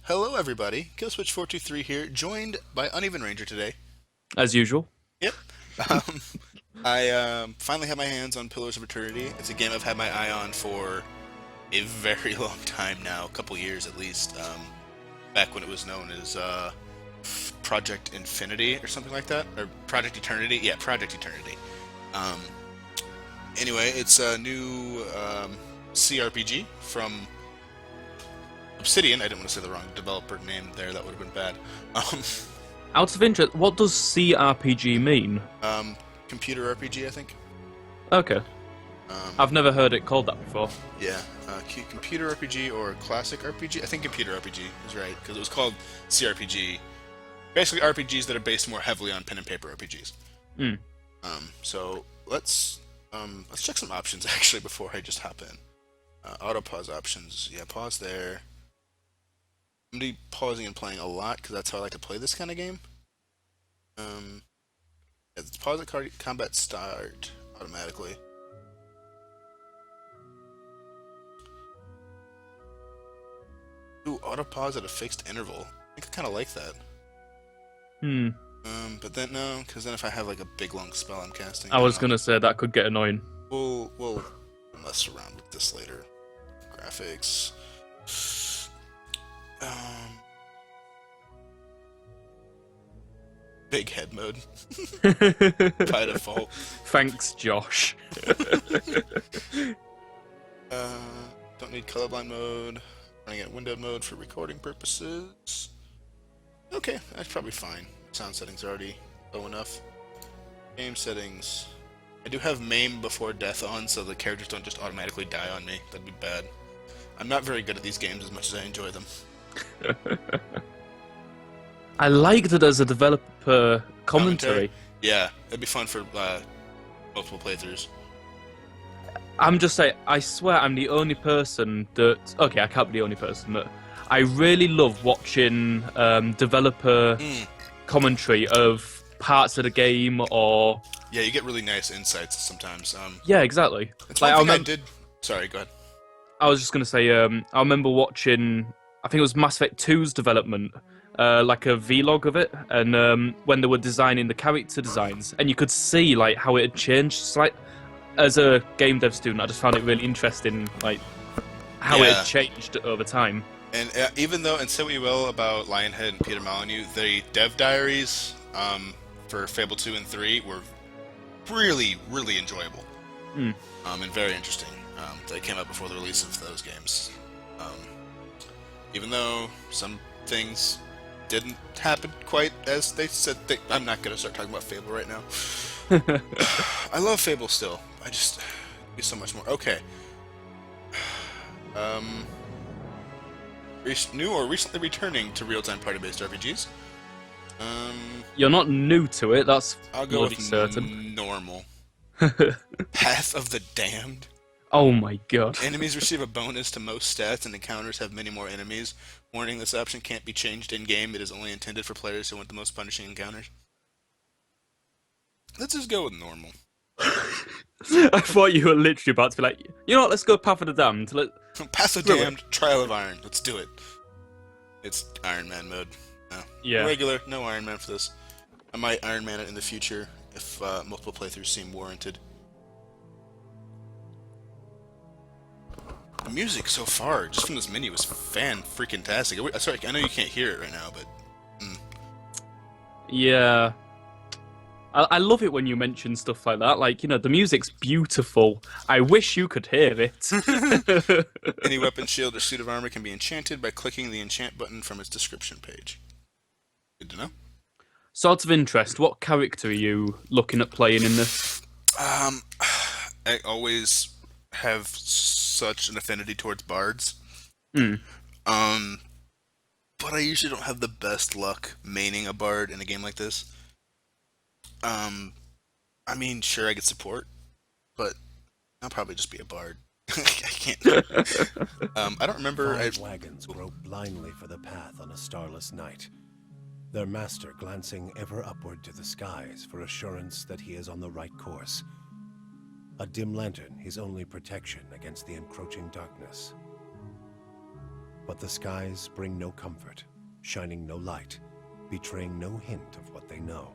Hello, everybody. Killswitch423 here, joined by Uneven Ranger today. As usual. Yep. Um, I finally have my hands on Pillars of Eternity. It's a game I've had my eye on for a very long time now, a couple years at least. Back when it was known as Project Infinity or something like that, or Project Eternity. Yeah, Project Eternity. Um, anyway, it's a new CRPG from Obsidian. I didn't want to say the wrong developer name there. That would have been bad. Um, Out of interest, what does CRPG mean? um, Computer RPG, I think. Okay. Um, I've never heard it called that before. yeah, computer RPG or classic RPG. I think computer RPG is right because it was called CRPG. Basically, RPGs that are based more heavily on pen and paper RPGs. Hmm. So let's check some options actually before I just hop in. Auto pause options. Yeah, pause there. I'm gonna be pausing and playing a lot because that's how I like to play this kind of game. Um, yeah, let's pause the combat start automatically. Ooh, auto pause at a fixed interval. I think I kind of like that. Hmm. But then no, because then if I have like a big long spell I'm casting, I then was gonna say that could get annoying. we'll mess around with this later. Graphics. Um, big head mode by default. Thanks, Josh. Uh, don't need colorblind mode. Running at windowed mode for recording purposes. Okay, that's probably fine. Sound settings are already low enough. Game settings. I do have maim before death on, so the characters don't just automatically die on me. That'd be bad. I'm not very good at these games as much as I enjoy them. I like that as a developer commentary. Yeah, it'd be fun for multiple playthroughs. I'm just saying, I swear I'm the only person that... Okay, I can't be the only person, but I really love watching developer commentary of parts of the game or... Yeah, you get really nice insights sometimes. Yeah, exactly. It's Like, one I thing I remember... did. Sorry, go ahead. I was just going to say, I remember watching, I think it was Mass Effect 2's development, like a vlog of it, and when they were designing the character designs, and you could see like how it had changed. It's like, as a game dev student, I just found it really interesting, like how it Yeah. had changed over time. And even though, and say what you will about Lionhead and Peter Molyneux, the dev diaries for Fable 2 and 3 were really, really enjoyable. Mm. And very interesting. They came out before the release of those games. Um, even though some things didn't happen quite as they said. I'm not going to start talking about Fable right now. I love Fable still. I just do so much more. Okay. Um, new or recently returning to real-time party-based RPGs. You're not new to it, that's I'll go bloody with certain. normal. Path of the Damned. Oh my god. Enemies receive a bonus to most stats, and encounters have many more enemies. Warning: this option can't be changed in-game. It is only intended for players who want the most punishing encounters. Let's just go with normal. I thought you were literally about to be like, you know what, let's go Path of the Damned. Path of the Damned, Trial of Iron. Let's do it. It's Iron Man mode. No. Yeah. Regular, no Iron Man for this. I might Iron Man it in the future if multiple playthroughs seem warranted. The music so far, just from this menu, is fan-freaking-tastic. Sorry, I know you can't hear it right now, but... Yeah. I love it when you mention stuff like that. Like, you know, the music's beautiful. I wish you could hear it. Any weapon, shield, or suit of armor can be enchanted by clicking the enchant button from its description page. Good to know. Sort of interest, what character are you looking at playing in this? I always have such an affinity towards bards. Hmm. But I usually don't have the best luck maining a bard in a game like this. I mean, sure, I get support, but I'll probably just be a bard. I can't. I don't remember. Five wagons grope blindly for the path on a starless night, their master glancing ever upward to the skies for assurance that he is on the right course. A dim lantern his only protection against the encroaching darkness. but the skies bring no comfort, shining no light, betraying no hint of what they know.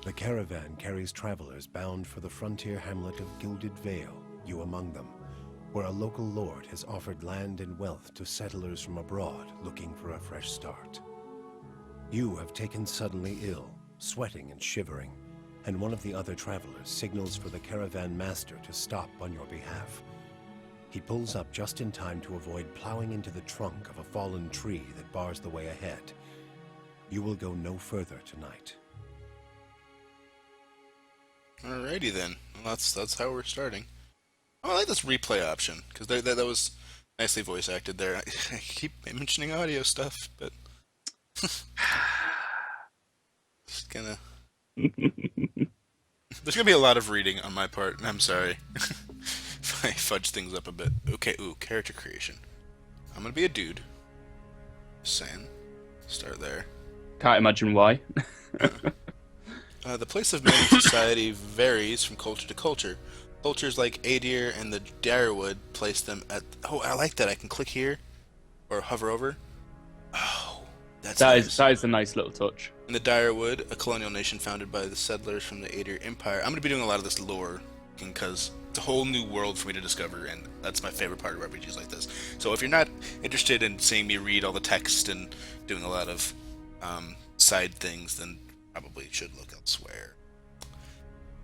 The caravan carries travelers bound for the frontier hamlet of Gilded Vale, you among them, where a local lord has offered land and wealth to settlers from abroad looking for a fresh start. You have taken suddenly ill, sweating and shivering, and one of the other travelers signals for the caravan master to stop on your behalf. He pulls up just in time to avoid plowing into the trunk of a fallen tree that bars the way ahead. You will go no further tonight. Alrighty then. Well, that's how we're starting. Oh, I like this replay option, because that was nicely voice acted there. I keep mentioning audio stuff, but... Just gonna... There's gonna be a lot of reading on my part, and I'm sorry if I fudge things up a bit. Okay, character creation. I'm gonna be a dude. Just saying. Start there. Can't imagine why. The place of man in society varies from culture to culture. Cultures like Adir and the Direwood place them at... Oh, I like that. I can click here or hover over. Oh, that's nice. That is a nice little touch. In the Direwood, a colonial nation founded by the settlers from the Adir Empire. I'm going to be doing a lot of this lore because it's a whole new world for me to discover, and that's my favorite part of RPGs like this. So if you're not interested in seeing me read all the text and doing a lot of side things, then probably should look elsewhere.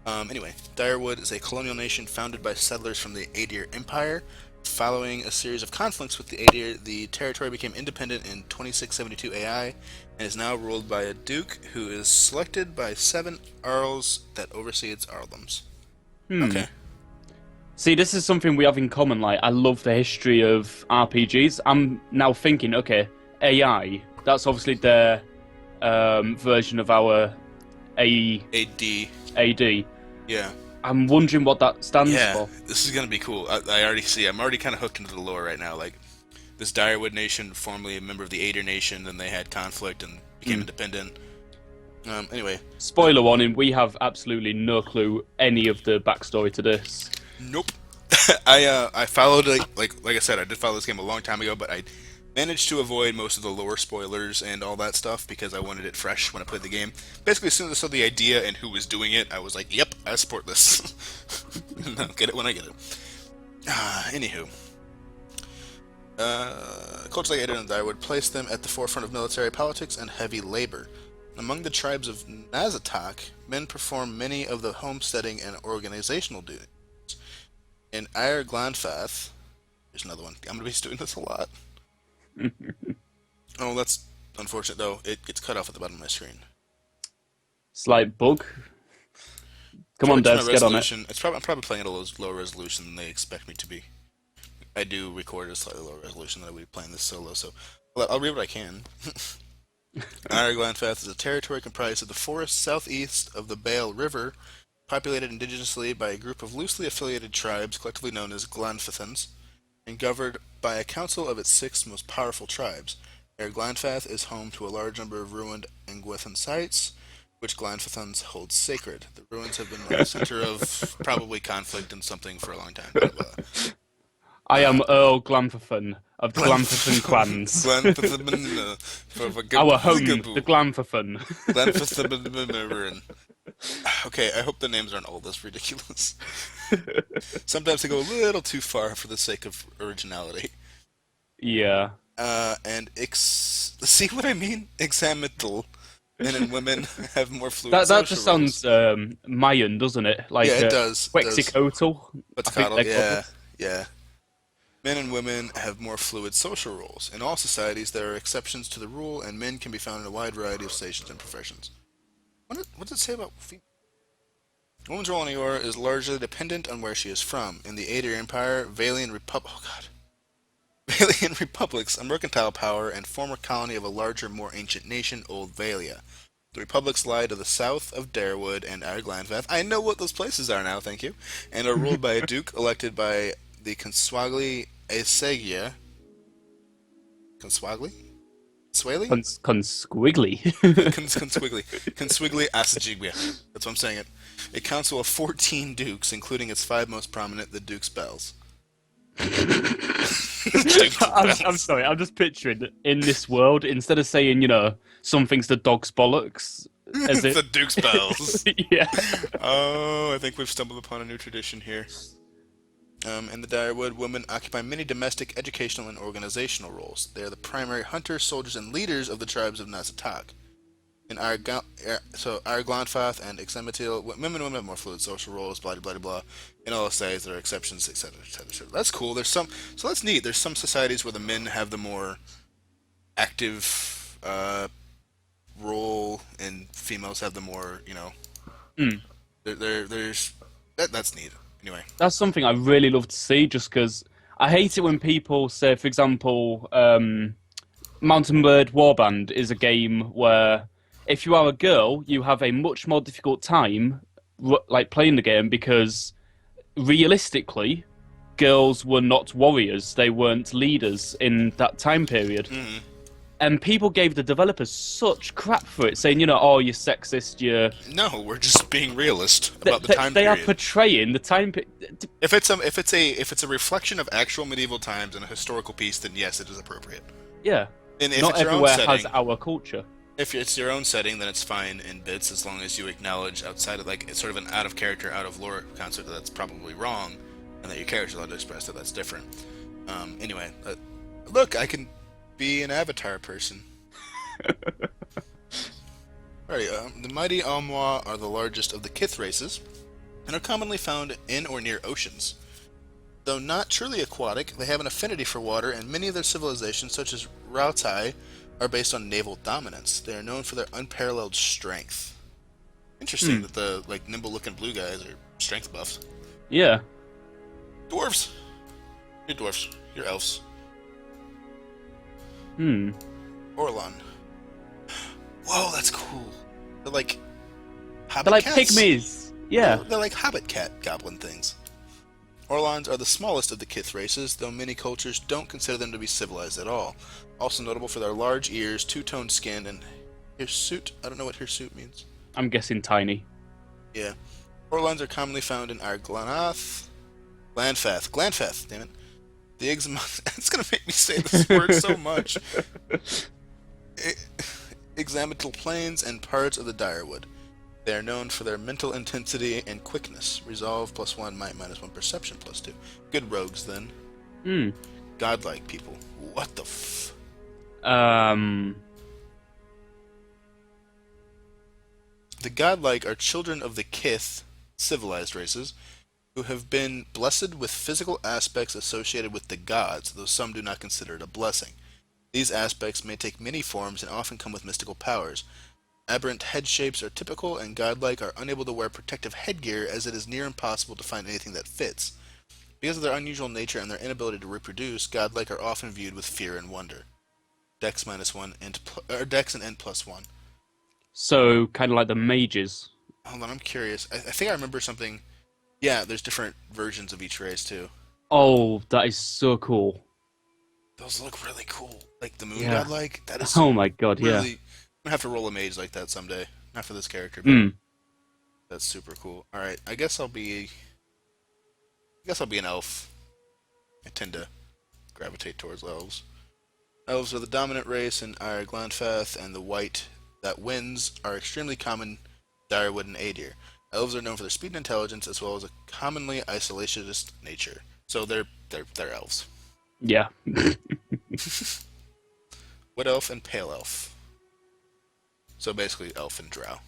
Anyway, Direwood is a colonial nation founded by settlers from the Adir Empire. Following a series of conflicts with the Adir, the territory became independent in 2672 AI and is now ruled by a duke who is selected by 7 Earls that oversee its earldoms. Okay. See, this is something we have in common. Like, I love the history of RPGs. I'm now thinking, okay, AI, that's obviously their version of our AD. Yeah. I'm wondering what that stands for. Yeah, this is going to be cool. I already see. I'm already kind of hooked into the lore right now. Like, this Direwood nation, formerly a member of the Adir nation, then they had conflict and became independent. Anyway. Spoiler warning, we have absolutely no clue any of the backstory to this. Nope. I followed, like I said, I did follow this game a long time ago, but I managed to avoid most of the lore spoilers and all that stuff because I wanted it fresh when I played the game. Basically, as soon as I saw the idea and who was doing it, I was like, yep, I support this. And I'll get it when I get it. Anywho. Cultures like Aiden and Direwood place them at the forefront of military politics and heavy labor. Among the tribes of Nazatok, men perform many of the homesteading and organizational duties. In Ire Glanfath, there's another one. I'm going to be doing this a lot. Oh, that's unfortunate, though. It gets cut off at the bottom of my screen. Slight bug. Come on, Des, get on it. I'm probably playing at a lower resolution than they expect me to be. I do record at a slightly lower resolution than I would be playing this solo, so I'll read what I can. Ire Glanfath is a territory comprised of the forest southeast of the Bale River, populated indigenously by a group of loosely affiliated tribes collectively known as Glanfathans, and governed by a council of its 6 most powerful tribes. Ire Glanfath is home to a large number of ruined Engwethan sites, which Glanfathans hold sacred. The ruins have been the center of probably conflict and something for a long time. I am Earl Glanfathan of the Glanfathan clans. Our home, the Glanfathan. Okay, I hope the names aren't all this ridiculous. Sometimes they go a little too far for the sake of originality. Yeah. See what I mean? Examital. Men and women have more fluid That just sounds Mayan, doesn't it? Like, yeah, it does. Quetzalcoatl. Yeah. Men and women have more fluid social roles. In all societies, there are exceptions to the rule, and men can be found in a wide variety of stations and professions. What does it say about female? A woman's role in Eora is largely dependent on where she is from. In the Adir Empire, Valian Republics, a mercantile power and former colony of a larger, more ancient nation, Old Valia. The republics lie to the south of Direwood and Ire Glanfath. I know what those places are now, thank you. And are ruled by a duke elected by the Conswagli Asegia. Conswagli? Swaley? Consquigly. Conswigli Asajiglia. That's what I'm saying it. A council of 14 dukes, including its 5 most prominent, the Duke's Bells. Dukes of I'm bells. sorry. I'm just picturing in this world, instead of saying, you know, something's the dog's bollocks, as It's it. the Duke's bells. Yeah. Oh, I think we've stumbled upon a new tradition here. In the Direwood, women occupy many domestic, educational, and organizational roles. They are the primary hunters, soldiers, and leaders of the tribes of Nazatak. In Arglanfath and Examitil, women have more fluid social roles, blah blah blah blah. In all essays, there are exceptions, etc., etc. That's cool. There's some, so that's neat. There's some societies where the men have the more active role, and females have the more, Mm. there's that's neat. Anyway, That's something I really love to see, just because I hate it when people say, for example, Mountain Blade Warband is a game where if you are a girl, you have a much more difficult time like playing the game, because realistically, girls were not warriors; they weren't leaders in that time period. mm, And people gave the developers such crap for it, saying, you know, oh, you're sexist, you're. no, we're just being realist about the time They are period. portraying the time. If it's a reflection of actual medieval times and a historical piece, then yes, it is appropriate. Yeah. And if Not it's your own everywhere setting, has our culture. if it's your own setting, then it's fine in bits as long as you acknowledge outside of it's sort of an out of character, out of lore concept that's probably wrong, and that your character's allowed to express that that's different. Anyway, look, I can be an avatar person. Alrighty, the mighty Almois are the largest of the Kith races, and are commonly found in or near oceans. Though not truly aquatic, they have an affinity for water, and many of their civilizations, such as Rautai, are based on naval dominance. They are known for their unparalleled strength. Interesting that the nimble-looking blue guys are strength buffs. Yeah. Dwarves. You're dwarfs. You're elves. Hmm. Orlon. Whoa, that's cool. They're like hobbit They're like cats. pygmies. Yeah. They're like hobbit cat goblin things. Orlons are the smallest of the Kith races, though many cultures don't consider them to be civilized at all. Also notable for their large ears, two-toned skin, and hirsute. I don't know what hirsute means. I'm guessing tiny. Yeah. Orlons are commonly found in Glanfath, damn it. The it's gonna make me say this word so much. Examital plains and parts of the Direwood. They are known for their mental intensity and quickness. Resolve +1, might -1, perception +2. Good rogues, then. Hmm. Godlike people. What the f... The godlike are children of the Kith, civilized races, who have been blessed with physical aspects associated with the gods, though some do not consider it a blessing. These aspects may take many forms and often come with mystical powers. Aberrant head shapes are typical, and godlike are unable to wear protective headgear, as it is near impossible to find anything that fits. Because of their unusual nature and their inability to reproduce, godlike are often viewed with fear and wonder. Dex -1 and Dex and Int +1. So, kind of like the mages. Hold on, I'm curious. I think I remember something. Yeah, there's different versions of each race too. Oh, that is so cool. Those look really cool. Like the moon Yeah. godlike. That is Oh my god, yeah. really. I'm gonna have to roll a mage like that someday. Not for this character, but Hmm. that's super cool. All right, I guess I'll be an elf. I tend to gravitate towards elves. Elves are the dominant race in Glanfath, and the white that wins are extremely common in Direwood and Adir. Elves are known for their speed and intelligence, as well as a commonly isolationist nature. So they're elves. Yeah. Wood elf and pale elf. So basically, elf and drow.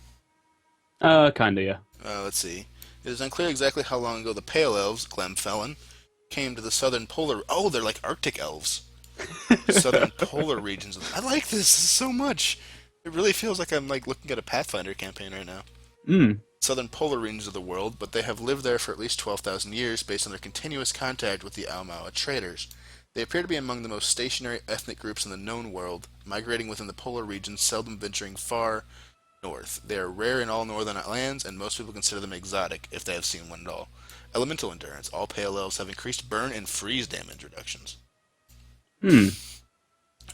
Kinda, yeah. Let's see. It is unclear exactly how long ago the pale elves, Glemfellan, came to the southern polar. Oh, they're like Arctic elves. Southern polar regions. I like this so much. It really feels like I'm like looking at a Pathfinder campaign right now. Hmm. Southern polar regions of the world, but they have lived there for at least 12,000 years based on their continuous contact with the Aumaua traders. They appear to be among the most stationary ethnic groups in the known world, migrating within the polar regions, seldom venturing far north. They are rare in all northern lands, and most people consider them exotic, if they have seen one at all. Elemental endurance. All pale elves have increased burn and freeze damage reductions. Hmm.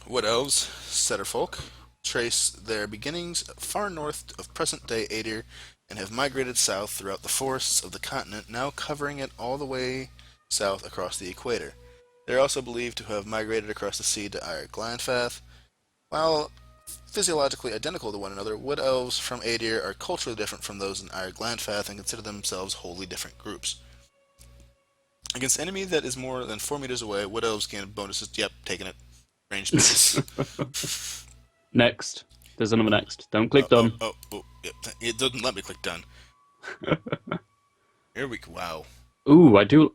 Wood elves, Setterfolk, trace their beginnings far north of present-day Adir, and have migrated south throughout the forests of the continent, now covering it all the way south across the equator. They're also believed to have migrated across the sea to Ire Glanfath. While physiologically identical to one another, Wood Elves from Adir are culturally different from those in Ire Glanfath and consider themselves wholly different groups. Against an enemy that is more than 4 meters away, Wood Elves gain bonuses. Yep, taking it. Ranged missiles. Next. There's another next. Don't Oh, click done. yep. It doesn't let me click done. Here we go. Wow. Ooh, I do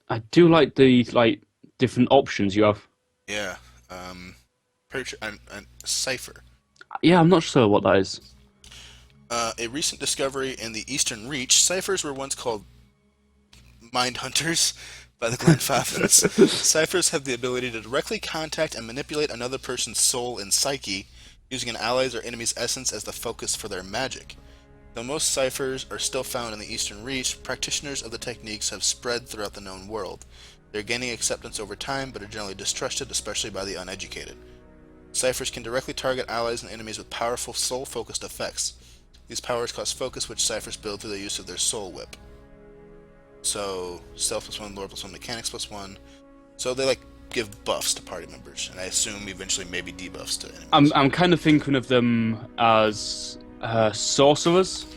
like the different options you have. Yeah. Cipher. Yeah, I'm not sure what that is. A recent discovery in the Eastern Reach, ciphers were once called mind hunters by the Glenfathans. Ciphers have the ability to directly contact and manipulate another person's soul and psyche, using an ally's or enemy's essence as the focus for their magic. Though most ciphers are still found in the Eastern Reach, practitioners of the techniques have spread throughout the known world. They're gaining acceptance over time, but are generally distrusted, especially by the uneducated. Ciphers can directly target allies and enemies with powerful soul-focused effects. These powers cause focus, which ciphers build through the use of their soul whip. So, stealth +1, lore +1, mechanics +1. So they give buffs to party members, and I assume eventually maybe debuffs to enemies. I'm kind of thinking of them as sorcerers.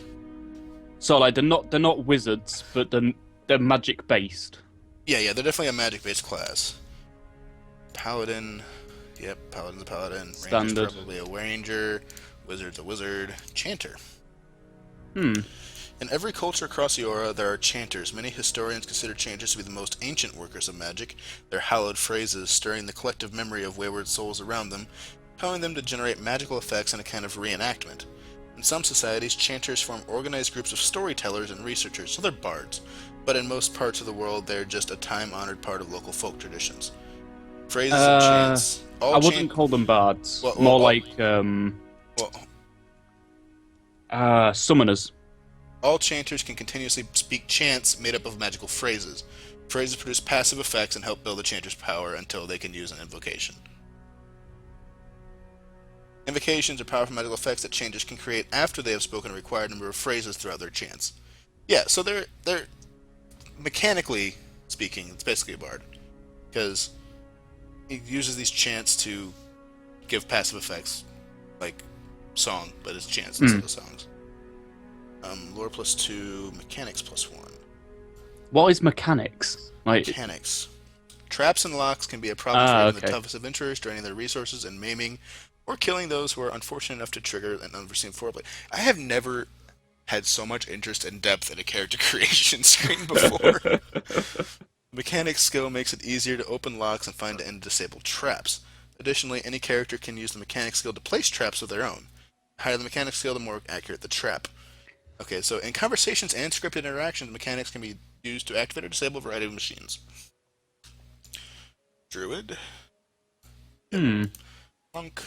So they're not wizards, but they're magic based. Yeah, they're definitely a magic-based class. Paladin, yep, Paladin's a paladin. Standard. Ranger's probably a ranger. Wizard's a wizard. Chanter. In every culture across the Aura, there are chanters. Many historians consider chanters to be the most ancient workers of magic. Their hallowed phrases stirring the collective memory of wayward souls around them, compelling them to generate magical effects in a kind of reenactment. In some societies, chanters form organized groups of storytellers and researchers, so they're bards. But in most parts of the world, they're just a time-honored part of local folk traditions. Phrases and chants. I wouldn't call them bards. Like summoners. All chanters can continuously speak chants made up of magical phrases. Phrases produce passive effects and help build the chanter's power until they can use an invocation. Invocations are powerful magical effects that chanters can create after they have spoken a required number of phrases throughout their chants. Yeah, so they're mechanically speaking, it's basically a bard, because he uses these chants to give passive effects, like song, but it's chants instead of songs. Lore +2, mechanics +1. What is mechanics? Mechanics. Traps and locks can be a problem for even the toughest adventurers, draining their resources and maiming or killing those who are unfortunate enough to trigger an unforeseen foreplay. I have never had so much interest and depth in a character creation screen before. Mechanics skill makes it easier to open locks and find and disable traps. Additionally, any character can use the mechanics skill to place traps of their own. The higher the mechanics skill, the more accurate the trap. Okay, so in conversations and scripted interactions, mechanics can be used to activate or disable a variety of machines. Druid. Monk.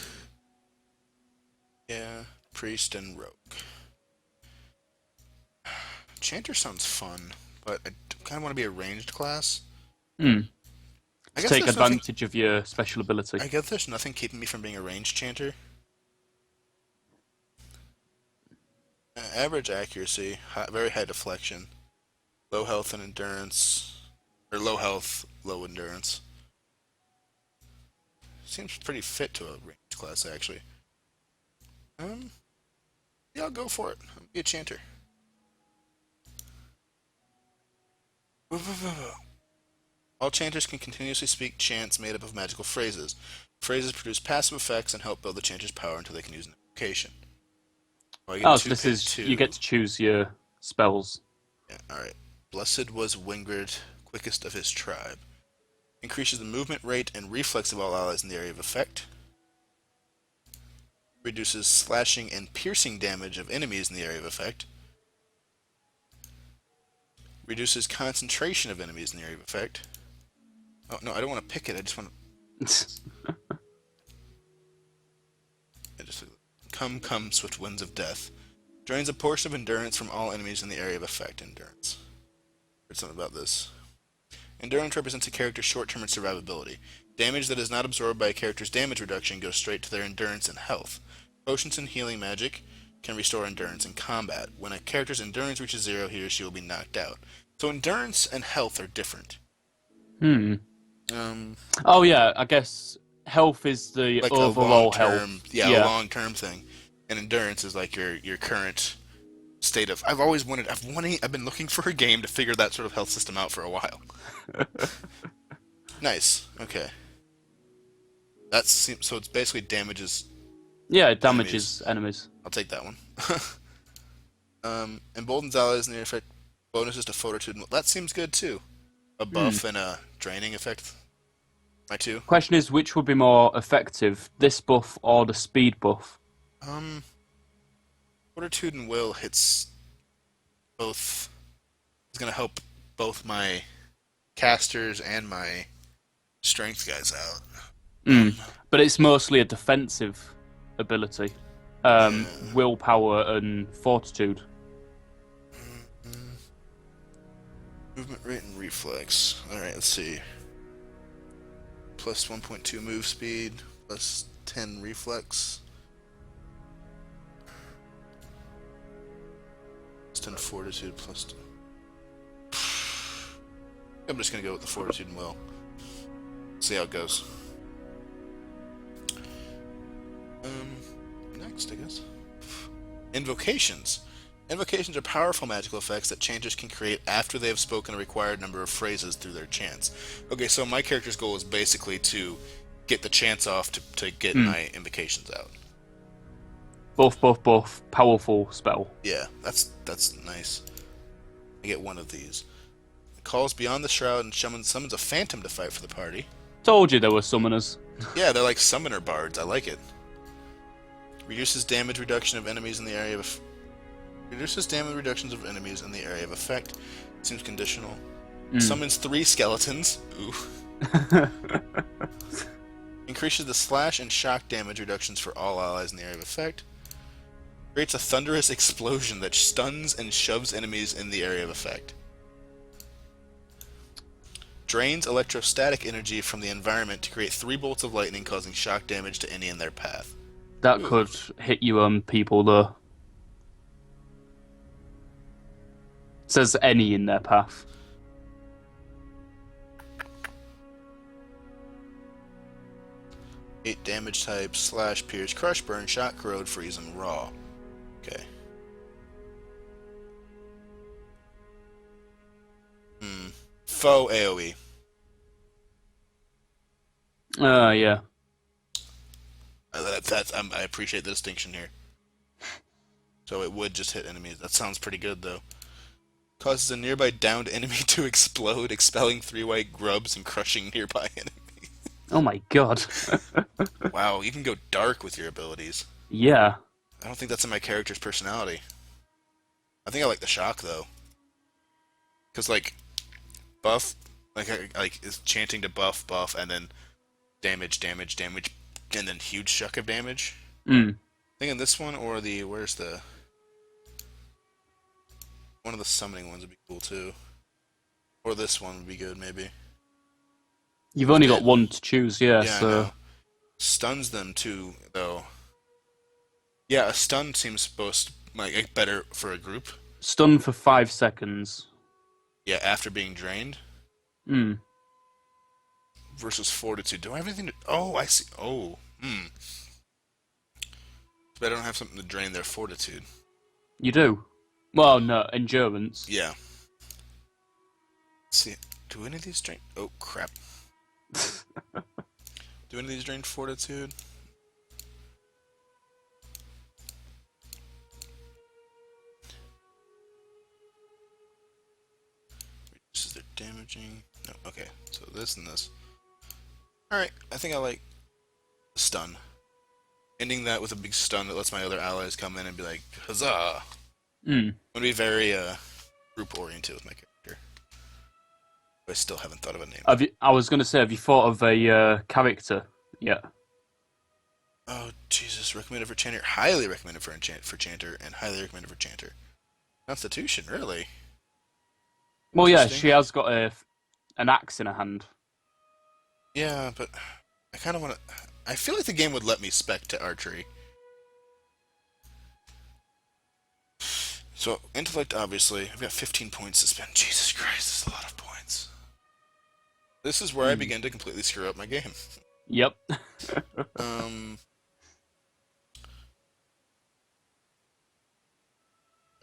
Yeah. Priest and rogue. Chanter sounds fun, but I kind of want to be a ranged class. To take advantage of your special ability. I guess there's nothing keeping me from being a ranged chanter. Average accuracy, very high deflection, low health and endurance, or low health, low endurance. Seems pretty fit to a ranged class, actually. Yeah, I'll go for it. I'll be a chanter. All chanters can continuously speak chants made up of magical phrases. Phrases produce passive effects and help build the chanter's power until they can use an invocation. So this is you get to choose your spells. Yeah, alright. Blessed was Wingard, quickest of his tribe. Increases the movement rate and reflex of all allies in the area of effect. Reduces slashing and piercing damage of enemies in the area of effect. Reduces concentration of enemies in the area of effect. Oh, no, I don't want to pick it, I just want to... Come, swift winds of death. Drains a portion of endurance from all enemies in the area of effect. Endurance. Heard something about this. Endurance represents a character's short-term and survivability. Damage that is not absorbed by a character's damage reduction goes straight to their endurance and health. Potions and healing magic can restore endurance in combat. When a character's endurance reaches 0, he or she will be knocked out. So endurance and health are different. Oh yeah, I guess health is the Like a overall long-term, health. yeah, a Yeah. long-term thing, and endurance is like your current state of. I've always wanted. I've been looking for a game to figure that sort of health system out for a while. Nice. Okay. So it's basically damages Yeah, it enemies. damages enemies. I'll take that one. Emboldens allies near effect bonuses to fortitude. That seems good too. A Hmm. buff and a draining effect. My two. Question is, which would be more effective, this buff or the speed buff? Um, fortitude and will hits both. It's gonna help both my casters and my strength guys out. Hmm. But it's mostly a defensive ability. Yeah. Willpower and fortitude. Movement rate and reflex. Alright, let's see. Plus 1.2 move speed, plus 10 reflex. Plus 10 fortitude, plus 2. I'm just gonna go with the fortitude and will. See how it goes. Next, I guess. Invocations. Invocations are powerful magical effects that chanters can create after they have spoken a required number of phrases through their chants. Okay, so my character's goal is basically to get the chants off to get my invocations out. Buff, buff, buff. Powerful spell. Yeah, that's nice. I get one of these. It calls beyond the shroud and summons a phantom to fight for the party. Told you there were summoners. Yeah, they're like summoner bards. I like it. Reduces damage reduction of enemies in the area of reduces damage reductions of enemies in the area of effect. Seems conditional. Summons 3 skeletons. Ooh. Increases the slash and shock damage reductions for all allies in the area of effect. Creates a thunderous explosion that stuns and shoves enemies in the area of effect. Drains electrostatic energy from the environment to create 3 bolts of lightning, causing shock damage to any in their path. That could hit you on people, though. Says any in their path. Eight damage types: slash, pierce, crush, burn, shock, corrode, freeze, and raw. Okay. Foe AoE. Yeah. I appreciate the distinction here. So it would just hit enemies. That sounds pretty good, though. Causes a nearby downed enemy to explode, expelling 3 white grubs and crushing nearby enemies. Oh my god. Wow, you can go dark with your abilities. Yeah. I don't think that's in my character's personality. I think I like the shock, though. Because, like, buff, like is chanting to buff, and then damage, and then huge shock of damage. I think in this one, or where's the... One of the summoning ones would be cool, too. Or this one would be good, maybe. You've only got one to choose, yeah, Yeah, so... I know. Stuns them, too, though. Yeah, a stun seems supposed to, like, better for a group. Stun for 5 seconds. Yeah, after being drained. Versus fortitude. Do I have anything to... Oh, I see. Oh, But I don't have something to drain their fortitude. You do? Well, no, endurance. Yeah. Let's see. Do any of these drain... Oh, crap. Do any of these drain fortitude? Reduces their damaging... No, okay. So this and this. Alright, I think I like stun. Ending that with a big stun that lets my other allies come in and be like, huzzah! I'm gonna be very group-oriented with my character. I still haven't thought of a name. I was going to say, have you thought of a character yet? Oh, Jesus. Recommended for Chanter. Highly recommended for Chanter, and highly recommended for Chanter. Constitution, really? Well, yeah, Interesting. she has got an axe in her hand. Yeah, but I kind of want to... I feel like the game would let me spec to archery. So, intellect, obviously. I've got 15 points to spend. Jesus Christ, that's a lot of points. This is where I begin to completely screw up my game. Yep.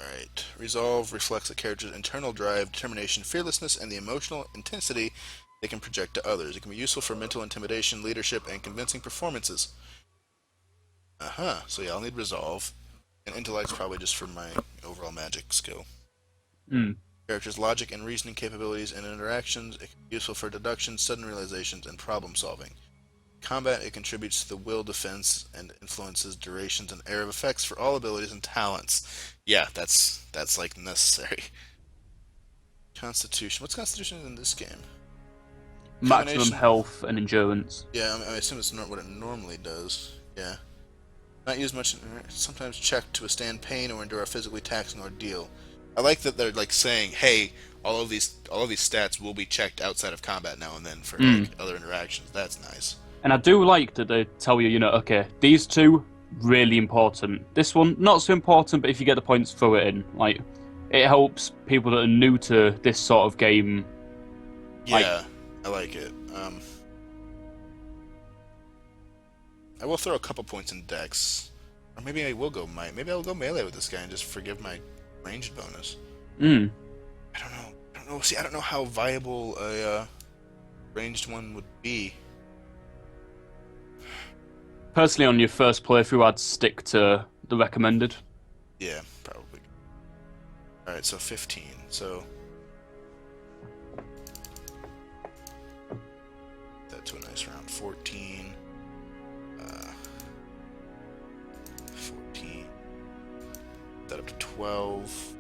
Alright. Resolve reflects a character's internal drive, determination, fearlessness, and the emotional intensity they can project to others. It can be useful for mental intimidation, leadership, and convincing performances. So yeah, I'll need resolve. And intellect's probably just for my overall magic skill. Mm. Character's logic and reasoning capabilities and interactions. It can be useful for deduction, sudden realizations, and problem solving. Combat, it contributes to the will defense and influences durations and area of effects for all abilities and talents. Yeah, that's like necessary. Constitution. What's Constitution in this game? Maximum health and endurance. Yeah, I assume it's not what it normally does. Yeah. Not used much. Sometimes checked to withstand pain or endure a physically taxing ordeal. I like that they're like saying, "Hey, all of these stats will be checked outside of combat now and then for like other interactions." That's nice. And I do like that they tell you, okay, these two really important. This one not so important, but if you get the points, throw it in. Like, it helps people that are new to this sort of game. Yeah, I like it. I will throw a couple points in Dex, or maybe I will go maybe I'll go melee with this guy and just forgive my ranged bonus. Mm. I don't know. See, I don't know how viable a ranged one would be. Personally, on your first playthrough, I'd stick to the recommended. Yeah, probably. Alright, so 15. So that to a nice round. 14. 14. That up to 12.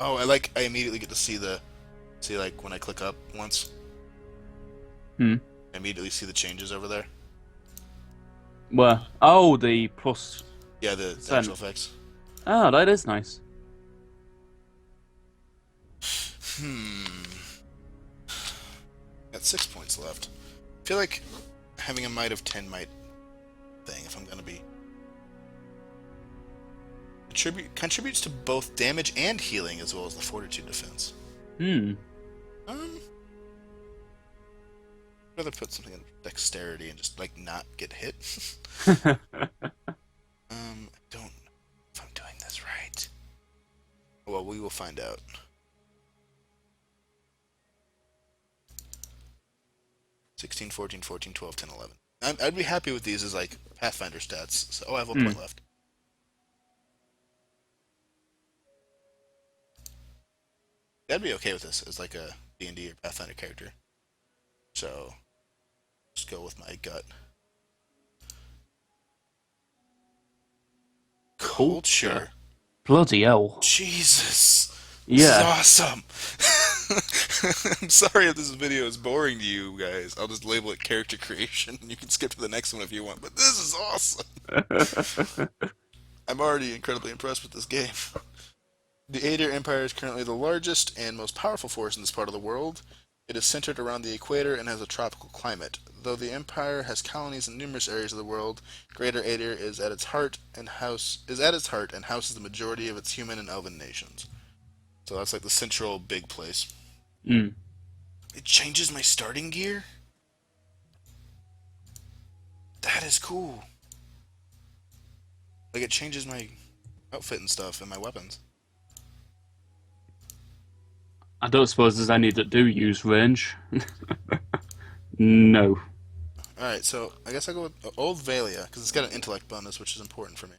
Oh, I immediately get to see like when I click up once. I immediately see the changes over there. Where? Oh, the plus. Yeah, the actual effects. Oh, that is nice. Got 6 points left. I feel like having a might of 10 might thing if I'm gonna be. Contributes to both damage and healing as well as the fortitude defense. Hmm. I'd rather put something in dexterity and just like not get hit. I don't know if I'm doing this right. Well, we will find out. (16, 14, 14, 12, 10, 11). I'd be happy with these as like Pathfinder stats. So, I have 1 point left. I'd be okay with this as like a D&D or Pathfinder character. So, just go with my gut. Culture. Bloody hell. Jesus. Yeah. This is awesome. I'm sorry if this video is boring to you guys. I'll just label it character creation. You can skip to the next one if you want, but this is awesome. I'm already incredibly impressed with this game. The Aedir Empire is currently the largest and most powerful force in this part of the world. It is centered around the equator and has a tropical climate. Though the Empire has colonies in numerous areas of the world, Greater Aedir is at its heart and houses the majority of its human and elven nations. So that's like the central big place. Mm. It changes my starting gear? That is cool. Like, it changes my outfit and stuff and my weapons. I don't suppose there's any that do use range. No. Alright, so I guess I'll go with Old Valia, because it's got an intellect bonus, which is important for me.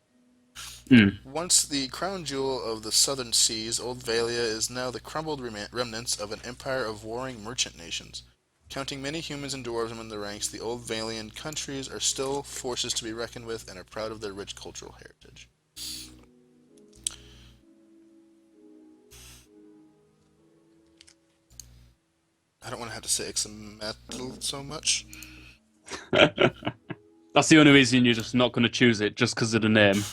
Once the crown jewel of the southern seas, Old Valia is now the crumbled remnants of an empire of warring merchant nations. Counting many humans and dwarves among the ranks, the Old Valian countries are still forces to be reckoned with and are proud of their rich cultural heritage. I don't want to have to say Ixametal so much. That's the only reason you're just not going to choose it, just because of the name.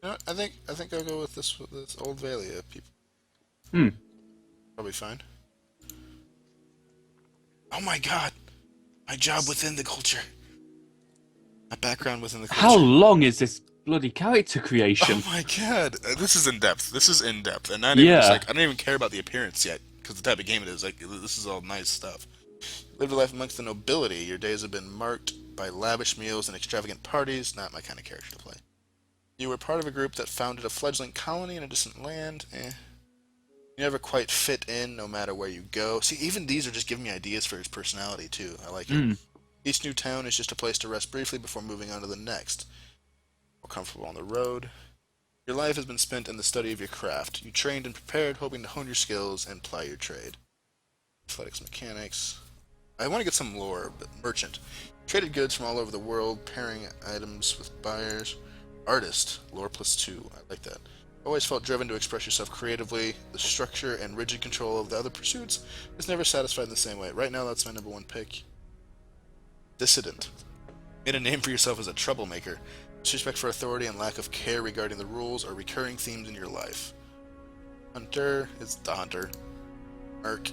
No, I think I'll go with this Old Valia people. Probably fine. Oh my god! My job within the culture. My background within the culture. How long is this bloody character creation. Oh my god, this is in depth. This is in depth, and not even just Yeah. like I don't even care about the appearance yet, because the type of game it is. Like this is all nice stuff. Lived a life amongst the nobility. Your days have been marked by lavish meals and extravagant parties. Not my kind of character to play. You were part of a group that founded a fledgling colony in a distant land. You never quite fit in, no matter where you go. See, even these are just giving me ideas for his personality too. I like it. Each new town is just a place to rest briefly before moving on to the next. More comfortable on the road. Your life has been spent in the study of your craft. You trained and prepared, hoping to hone your skills and ply your trade. Athletics, mechanics. I want to get some lore, but merchant. Traded goods from all over the world, pairing items with buyers. Artist, lore +2. I like that. Always felt driven to express yourself creatively. The structure and rigid control of the other pursuits is never satisfied in the same way. Right now, that's my #1 pick. Dissident. Made a name for yourself as a troublemaker. Disrespect for authority and lack of care regarding the rules are recurring themes in your life. Hunter is the hunter. Merc.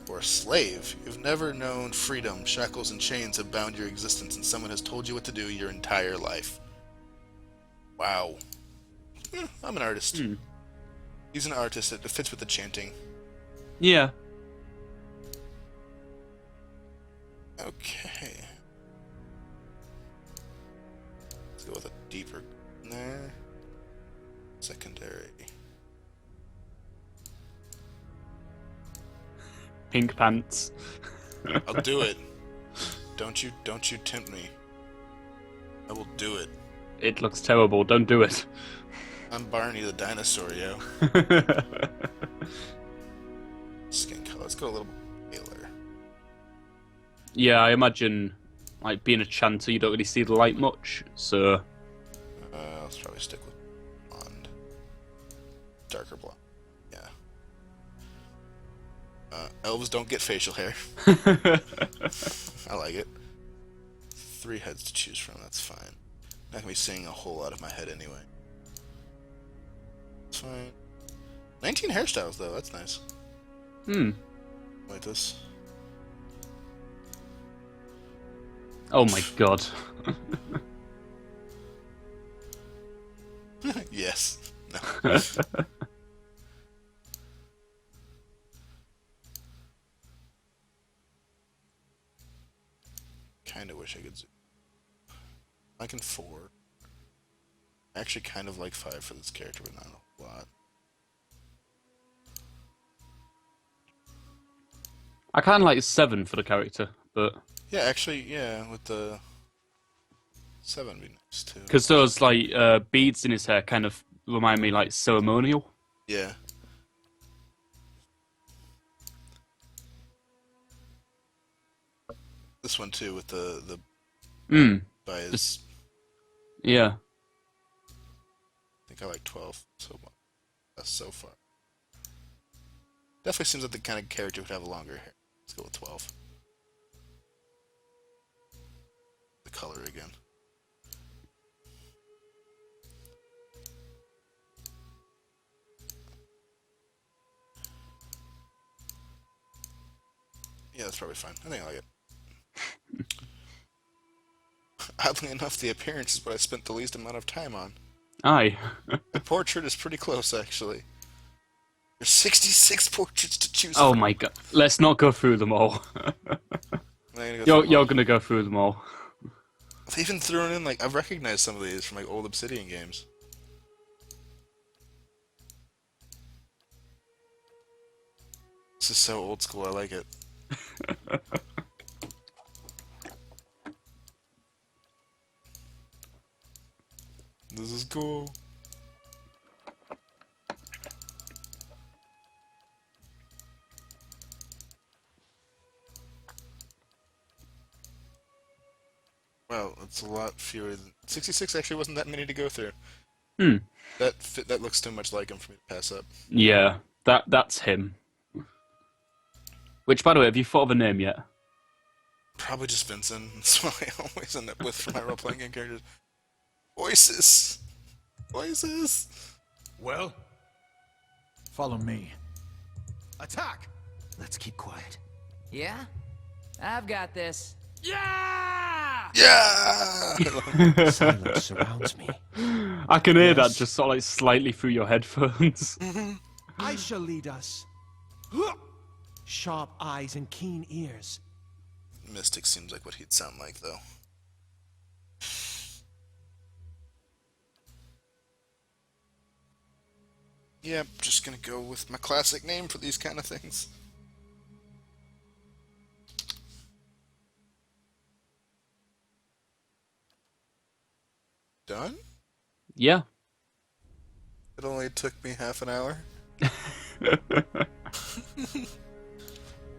Or a slave. You've never known freedom. Shackles and chains have bound your existence, and someone has told you what to do your entire life. Wow. I'm an artist. He's an artist. It fits with the chanting. Yeah. Okay. Let's go with a deeper there. Secondary. Pink pants. I'll do it. Don't you tempt me. I will do it. It looks terrible. Don't do it. I'm Barney the dinosaur, yo. Skin color. Let's go a little paler. Yeah, I imagine, like, being a chanter, you don't really see the light much, so... Let's probably stick with blonde. Darker blonde. Yeah. Elves don't get facial hair. I like it. 3 heads to choose from, that's fine. Not gonna be seeing a whole lot of my head anyway. It's fine. 19 hairstyles though, that's nice. Like this. Oh my god. Yes. No. Kinda wish I could zoom. I can 4. I actually kind of like 5 for this character, but not a whole lot. I kind of like 7 for the character, but... Yeah, actually, yeah, with the 7 would be nice too. Because those, like, beads in his hair kind of remind me, like, ceremonial. Yeah. This one too, with the by his. Yeah. I think I like 12 so much. That's so far. Definitely seems like the kind of character who'd have longer hair. Let's go with 12. The color again. Yeah, that's probably fine. I think I like it. Oddly enough, the appearance is what I spent the least amount of time on. Aye. The portrait is pretty close, actually. There's 66 portraits to choose Oh from. my god. Let's not go through them all. You're gonna go through them all. They even threw in, like, I've recognized some of these from, like, old Obsidian games. This is so old school, I like it. This is cool. Wow, that's a lot fewer than 66. Actually, wasn't that many to go through. That looks too much like him for me to pass up. Yeah, that's him. Which, by the way, have you thought of a name yet? Probably just Vincent. That's what I always end up with for my role-playing game characters. Voices. Voices. Well, follow me. Attack! Let's keep quiet. Yeah? I've got this. Yeah! Yeah. Silence surrounds me. I can hear that Yes. just sort of like slightly through your headphones. I shall lead us. Sharp eyes and keen ears. Mystic seems like what he'd sound like, though. Yep, just gonna go with my classic name for these kind of things. Done? Yeah. It only took me half an hour.